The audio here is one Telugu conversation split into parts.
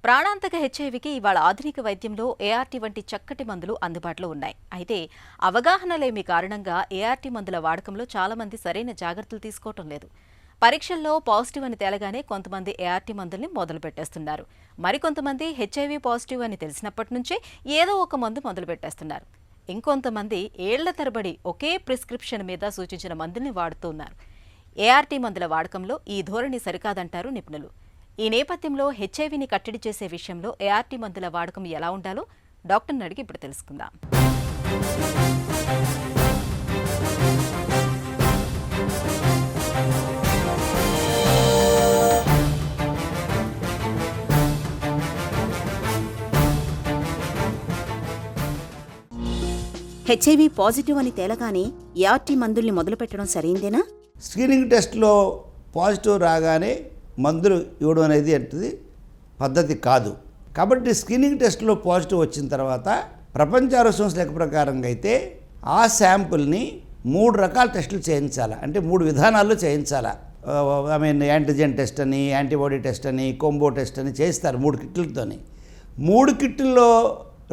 ప్రాణాంతక హెచ్ఐవికి ఇవాళ ఆధునిక వైద్యంలో ఏఆర్టీ వంటి చక్కటి మందులు అందుబాటులో ఉన్నాయి. అయితే అవగాహన లేమి కారణంగా ఏఆర్టీ మందుల వాడకంలో చాలా మంది సరైన జాగ్రత్తలు తీసుకోవటం లేదు. పరీక్షల్లో పాజిటివ్ అని తేలగానే కొంతమంది ఏఆర్టీ మందుల్ని మొదలు పెట్టేస్తున్నారు. మరికొంతమంది హెచ్ఐవి పాజిటివ్ అని తెలిసినప్పటి నుంచే ఏదో ఒక మందు మొదలు పెట్టేస్తున్నారు. ఇంకొంతమంది ఏళ్ల తరబడి ఒకే ప్రిస్క్రిప్షన్ మీద సూచించిన మందుల్ని వాడుతున్నారు. ఏఆర్టీ మందుల వాడకంలో ఈ ధోరణి సరికాదంటారు నిపుణులు. ఈ నేపథ్యంలో హెచ్ఐవిని కట్టడి చేసే విషయంలో ఏఆర్టీ మందుల వాడకం ఎలా ఉండాలో డాక్టర్ని అడిగి ఇప్పుడు తెలుసుకుందాం. హెచ్ఐవి పాజిటివ్ అని తేలగానే ఏఆర్టీ మందుల్ని మొదలుపెట్టడం సరైందేనా? స్క్రీనింగ్ టెస్ట్లో పాజిటివ్ రాగానే మందులు ఇవ్వడం అనేది పద్ధతి కాదు. కాబట్టి స్క్రీనింగ్ టెస్ట్లో పాజిటివ్ వచ్చిన తర్వాత ప్రపంచ ఆరోగ్య సంస్థ లెక్క ప్రకారంగా అయితే ఆ శాంపుల్ని 3 రకాల టెస్టులు చేయించాలి. అంటే 3 విధానాల్లో చేయించాలి. యాంటిజెన్ టెస్ట్ అని, యాంటీబాడీ టెస్ట్ అని, కోంబో టెస్ట్ అని చేస్తారు 3 కిట్లతోని. 3 కిట్లలో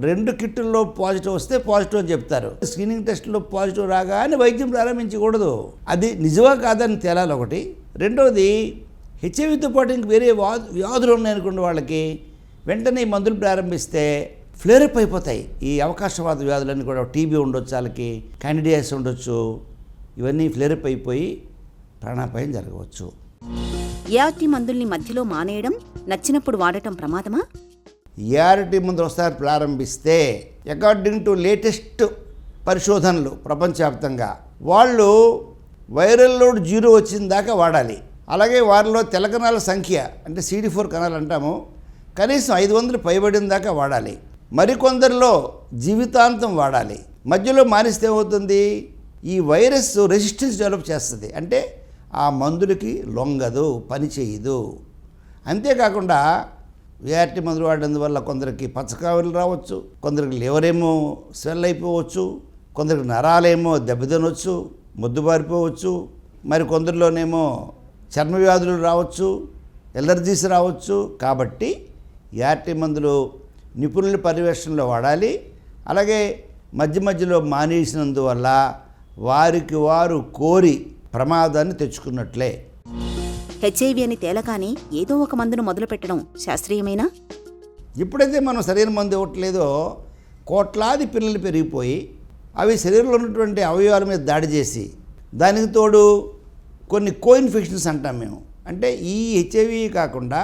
2 కిట్లలో పాజిటివ్ వస్తే పాజిటివ్ అని చెప్తారు. స్క్రీనింగ్ టెస్ట్లో పాజిటివ్ రాగానే వైద్యం ప్రారంభించకూడదు. అది నిజమా కాదని తేలాలి ఒకటి. రెండవది, హెచ్ఐవితో పాటు ఇంక వేరే వ్యాధులు ఉన్నాయనుకోండి, వాళ్ళకి వెంటనే మందులు ప్రారంభిస్తే ఫ్లేరప్ అయిపోతాయి. ఈ అవకాశవాద వ్యాధులన్నీ కూడా టీబీ ఉండొచ్చు, వాళ్ళకి క్యాండిడియాసిస్ ఉండొచ్చు. ఇవన్నీ ఫ్లేరప్ అయిపోయి ప్రాణాపాయం జరగవచ్చు. ఏఆర్టీ మందుల్ని మధ్యలో మానేయడం, నచ్చినప్పుడు వాడటం ప్రమాదమా? ఏఆర్టీ మందులు ఒకసారి ప్రారంభిస్తే అకార్డింగ్ టు లేటెస్ట్ పరిశోధనలు ప్రపంచవ్యాప్తంగా వాళ్ళు వైరల్ లోడ్ 0 వచ్చిన దాకా వాడాలి. అలాగే వారిలో తెల్ల కణాల సంఖ్య అంటే CD4 కణాలు అంటాము, కనీసం 500 పైబడిన దాకా వాడాలి. మరికొందరిలో జీవితాంతం వాడాలి. మధ్యలో మానేస్తే ఏమవుతుంది, ఈ వైరస్ రెసిస్టెన్స్ డెవలప్ చేస్తుంది. అంటే ఆ మందులకి లొంగదు, పని చేయదు. అంతేకాకుండా ఏఆర్టీ మందులు వాడినందువల్ల కొందరికి పచ్చకావలు రావచ్చు, కొందరికి లివర్ ఏమో స్వెల్ అయిపోవచ్చు, కొందరికి నరాలేమో దెబ్బతినవచ్చు, మొద్దుబారిపోవచ్చు, మరి కొందరిలోనేమో చర్మ వ్యాధులు రావచ్చు, ఎలర్జీస్ రావచ్చు. కాబట్టి ఏఆర్టీ మందులు నిపుణుల పర్యవేక్షణలో వాడాలి. అలాగే మధ్యలో మానేసినందువల్ల వారికి వారు కోరి ప్రమాదాన్ని తెచ్చుకున్నట్లే. హెచ్ఐవి అని తేలగానే ఏదో ఒక మందును మొదలుపెట్టడం శాస్త్రీయమేనా? ఎప్పుడైతే మనం సరైన మందు ఇవ్వట్లేదో కోట్లాది పిల్లలు పెరిగిపోయి అవి శరీరంలో ఉన్నటువంటి అవయవాల మీద దాడి చేసి, దానికి తోడు కొన్ని కోఇన్ఫెక్షన్స్ అంటాం మేము. అంటే ఈ హెచ్ఐవి కాకుండా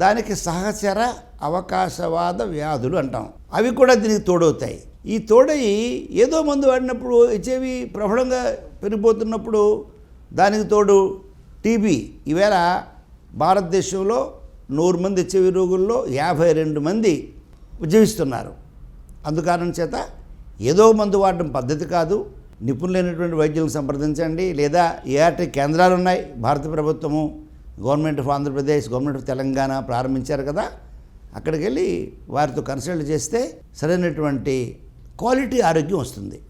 దానికి సహచర అవకాశవాద వ్యాధులు అంటాం, అవి కూడా దీనికి తోడవుతాయి. ఈ తోడయి ఏదో మందు వాడినప్పుడు హెచ్ఐవి ప్రబలంగా పెరిగిపోతున్నప్పుడు దానికి తోడు టీబీ. ఈవేళ భారతదేశంలో 100 మంది హెచ్ఐవి రోగుల్లో 52 మంది జీవిస్తున్నారు. అందుకారణం చేత ఏదో మందు వాడడం పద్ధతి కాదు. నిపుణులైనటువంటి వైద్యులను సంప్రదించండి. లేదా ఏఆర్టీ కేంద్రాలు ఉన్నాయి, భారత ప్రభుత్వము, government of Andhra Pradesh, government of Telangana ప్రారంభించారు కదా, అక్కడికి వెళ్ళి వారితో కన్సల్ట్ చేస్తే సరైనటువంటి క్వాలిటీ ఆరోగ్యం వస్తుంది.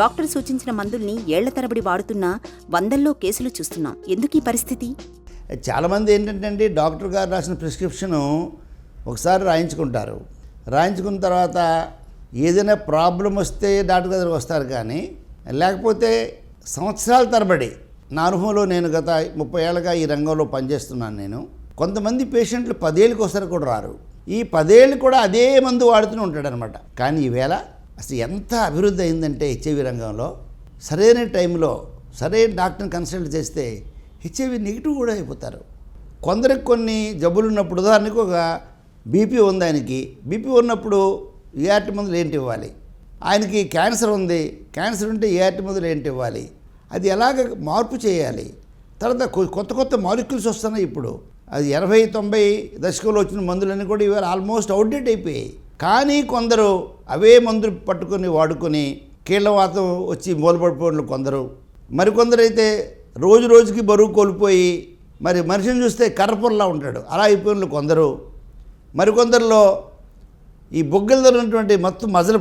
డాక్టర్ సూచించిన మందుల్ని ఏళ్ల తరబడి వాడుతున్నా వందల్లో కేసులు చూస్తున్నాం. ఎందుకు ఈ పరిస్థితి? చాలామంది ఏంటంటే డాక్టర్ గారు రాసిన ప్రిస్క్రిప్షను ఒకసారి రాయించుకుంటారు. రాయించుకున్న తర్వాత ఏదైనా ప్రాబ్లం వస్తే డాక్టర్ దగ్గరికి వస్తారు, కానీ లేకపోతే సంవత్సరాల తరబడి. నా అనుభవంలో నేను గత 30 ఏళ్ళగా ఈ రంగంలో పనిచేస్తున్నాను నేను. కొంతమంది పేషెంట్లు 10 ఏళ్ళకి ఒకసారి కూడా రారు. ఈ 10 ఏళ్ళు కూడా అదే మందు వాడుతూనే ఉంటాడనమాట. కానీ ఈవేళ అసలు ఎంత అభివృద్ధి అయిందంటే హెచ్ఐవి రంగంలో సరైన టైంలో సరైన డాక్టర్ని కన్సల్ట్ చేస్తే హెచ్ఐవి నెగిటివ్ కూడా అయిపోతారు. కొందరికి కొన్ని జబ్బులు ఉన్నప్పుడు, ఉదాహరణకు ఒక బీపీ ఉంది, ఆయనకి బీపీ ఉన్నప్పుడు ఏఆర్టీ మందులు ఏంటి ఇవ్వాలి, ఆయనకి క్యాన్సర్ ఉంది, క్యాన్సర్ ఉంటే ఏఆర్టీ మందులు ఏంటి ఇవ్వాలి, అది ఎలాగ మార్పు చేయాలి. తర్వాత కొత్త మాలిక్యూల్స్ వస్తున్నాయి. ఇప్పుడు అది 80-90 దశకంలో వచ్చిన మందులన్నీ కూడా ఇవాళ ఆల్మోస్ట్ అవుట్డేట్ అయిపోయాయి. కానీ కొందరు అవే మందులు పట్టుకొని వాడుకొని కీళ్ళవాతం వచ్చి మూలపడిపోయిన కొందరు, మరికొందరు అయితే రోజుకి బరువు కోల్పోయి మరి మనిషిని చూస్తే కర్రపొరలా ఉంటాడు, అలా అయిపోయిన కొందరు. మరికొందరిలో ఈ బొగ్గలు ఉన్నటువంటి మొత్తం మజలు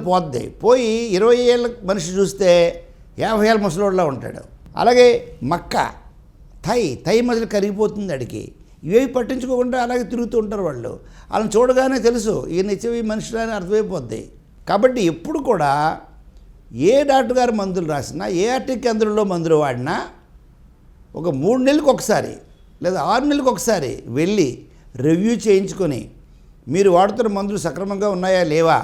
పోయి 20 ఏళ్ళ మనిషి చూస్తే 50 ఏళ్ళ ముసలోడ్లా ఉంటాడు. అలాగే మక్క థై మజలు కరిగిపోతుంది అడిగి. ఇవేవి పట్టించుకోకుండా అలాగే తిరుగుతూ ఉంటారు వాళ్ళు. వాళ్ళని చూడగానే తెలుసు ఈయన హెచ్ఐవి మనుషులు అని అర్థమైపోద్ది. కాబట్టి ఎప్పుడు కూడా ఏ డాక్టర్ గారు మందులు రాసినా, ఏఆర్టీ కేంద్రంలో మందులు వాడినా ఒక 3 నెలలకు ఒకసారి లేదా 6 నెలలకు ఒకసారి వెళ్ళి రివ్యూ చేయించుకొని మీరు వాడుతున్న మందులు సక్రమంగా ఉన్నాయా లేవా,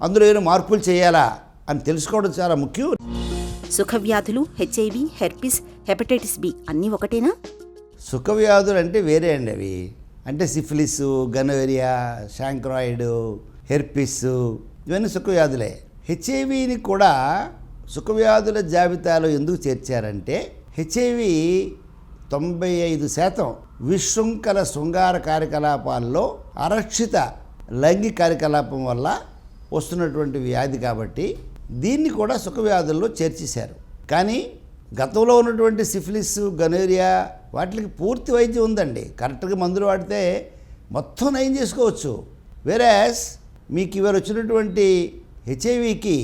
అందులో ఏమైనా మార్పులు చేయాలా అని తెలుసుకోవడం చాలా ముఖ్యం. సుఖవ్యాధులు, హెచ్ఐవి, హెర్పిస్, హెపటైటిస్ బి అన్నీ ఒకటేనా? సుఖవ్యాధులు అంటే వేరే అండి. అవి అంటే సిఫిలిస్, గనోరియా, శాంక్రాయిడ్, హెర్పిస్ ఇవన్నీ సుఖవ్యాధులే. హెచ్ఐవిని కూడా సుఖవ్యాధుల జాబితాలో ఎందుకు చేర్చారంటే హెచ్ఐవి 95% విశృంఖల శృంగార కార్యకలాపాల్లో అరక్షిత లైంగిక కార్యకలాపం వల్ల వస్తున్నటువంటి వ్యాధి కాబట్టి దీన్ని కూడా సుఖవ్యాధుల్లో చేర్చేశారు. కానీ గతంలో ఉన్నటువంటి సిఫిలిస్, గనోరియా వాటికి పూర్తి వైద్యం ఉందండి. కరెక్ట్గా మందులు వాడితే మొత్తం నయం చేసుకోవచ్చు. వేరేస్ మీకు ఇవాళ వచ్చినటువంటి హెచ్ఐవికి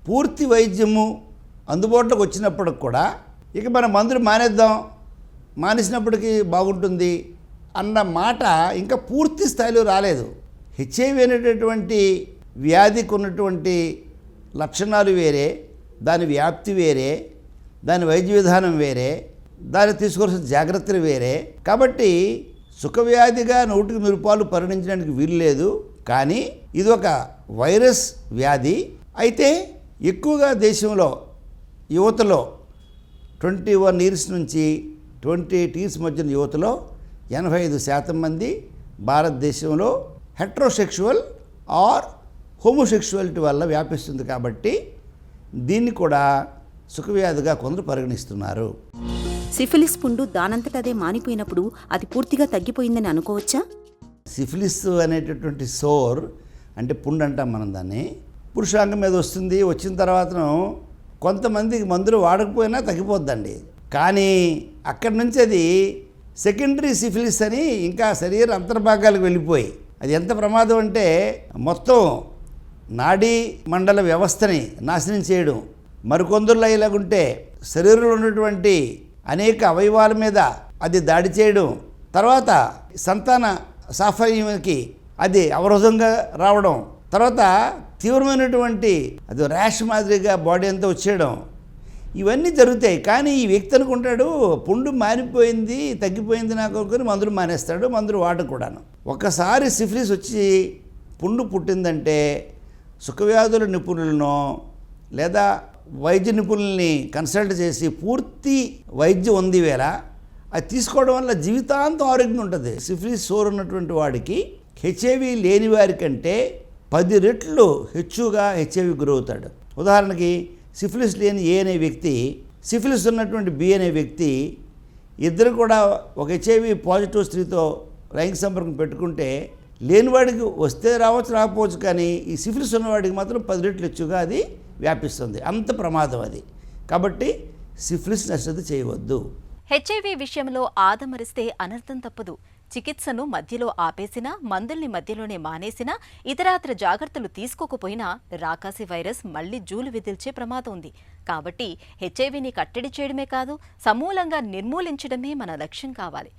పూర్తి వైద్యము అందుబాటులోకి వచ్చినప్పటికి కూడా ఇక మన మందులు మానేద్దాం, మానేసినప్పటికీ బాగుంటుంది అన్న మాట ఇంకా పూర్తి స్థాయిలో రాలేదు. హెచ్ఐవి అనేటటువంటి వ్యాధికి ఉన్నటువంటి లక్షణాలు వేరే, దాని వ్యాప్తి వేరే, దాని వైద్య విధానం వేరే, దాన్ని తీసుకోవాల్సిన జాగ్రత్తలు వేరే. కాబట్టి సుఖవ్యాధిగా 100% పరిగణించడానికి వీలు లేదు. కానీ ఇది ఒక వైరస్ వ్యాధి. అయితే ఎక్కువగా దేశంలో యువతలో 21 ఇయర్స్ నుంచి 28 ఇయర్స్ మధ్యన యువతలో 85% మంది భారతదేశంలో హెట్రోసెక్షువల్ ఆర్ హోమోసెక్షువాలిటీ వల్ల వ్యాపిస్తుంది. కాబట్టి దీన్ని కూడా సుఖవ్యాధిగా కొందరు పరిగణిస్తున్నారు. సిఫిలిస్ పుండు దానంతటదే మానిపోయినప్పుడు అది పూర్తిగా తగ్గిపోయిందని అనుకోవచ్చా? సిఫిలిస్ అనేటటువంటి సోర్ అంటే పుండు అంటాం మనం దాన్ని. పురుషాంగం మీద వస్తుంది. వచ్చిన తర్వాతను కొంతమందికి మందులు వాడకపోయినా తగ్గిపోద్దండి. కానీ అక్కడి నుంచి అది సెకండరీ సిఫిలిస్ అని ఇంకా శరీర అంతర్భాగాలకు వెళ్ళిపోయి అది ఎంత ప్రమాదం అంటే మొత్తం నాడీ మండల వ్యవస్థని నాశనం చేయడం, మరికొందరులో ఇలాగుంటే శరీరంలో ఉన్నటువంటి అనేక అవయవాల మీద అది దాడి చేయడం, తర్వాత సంతాన సాఫల్యానికి అది అవరోధంగా రావడం, తర్వాత తీవ్రమైనటువంటి అది ర్యాష్ మాదిరిగా బాడీ అంతా వచ్చేయడం, ఇవన్నీ జరుగుతాయి. కానీ ఈ వ్యక్తి అనుకుంటాడు పుండు మారిపోయింది, తగ్గిపోయింది నాకు అనుకుని మందులు మానేస్తాడు, మందులు వాడకూడాను. ఒకసారి సిఫిలిస్ వచ్చి పుండు పుట్టిందంటే సుఖవ్యాధుల నిపుణులను లేదా వైద్య నిపుణుల్ని కన్సల్ట్ చేసి పూర్తి వైద్యం ఉంది వేళ అది తీసుకోవడం వల్ల జీవితాంతం ఆరోగ్యం ఉంటుంది. సిఫిలిస్ సోర్ ఉన్నటువంటి వాడికి హెచ్ఐవి లేని వారి కంటే 10 రెట్లు హెచ్చుగా హెచ్ఐవి గురవుతాడు. ఉదాహరణకి సిఫిలిస్ లేని ఏ అనే వ్యక్తి, సిఫిలిస్ ఉన్నటువంటి బి అనే వ్యక్తి ఇద్దరు కూడా ఒక హెచ్ఐవి పాజిటివ్ స్త్రీతో లైంగిక సంపర్కం పెట్టుకుంటే లేనివాడికి వస్తే రావచ్చు, రాకపోవచ్చు, కానీ ఈ సిఫిలిస్ ఉన్నవాడికి మాత్రం 10 రెట్లు హెచ్చుగా అది వ్యాపిస్తుంది. అంత ప్రమాదం అది. కాబట్టి సిఫిలిస్ని అశ్రద్ధ చేయవద్దు. హెచ్ఐవి విషయంలో ఆదమరిస్తే అనర్థం తప్పదు. చికిత్సను మధ్యలో ఆపేసినా, మందుల్ని మధ్యలోనే మానేసినా, ఇతరాతర జాగ్రత్తలు తీసుకోకపోయినా రాకాసి వైరస్ మళ్లీ జూలు విదిల్చే ప్రమాదం ఉంది. కాబట్టి హెచ్ఐవిని కట్టడి చేయడమే కాదు, సమూలంగా నిర్మూలించడమే మన లక్ష్యం కావాలి.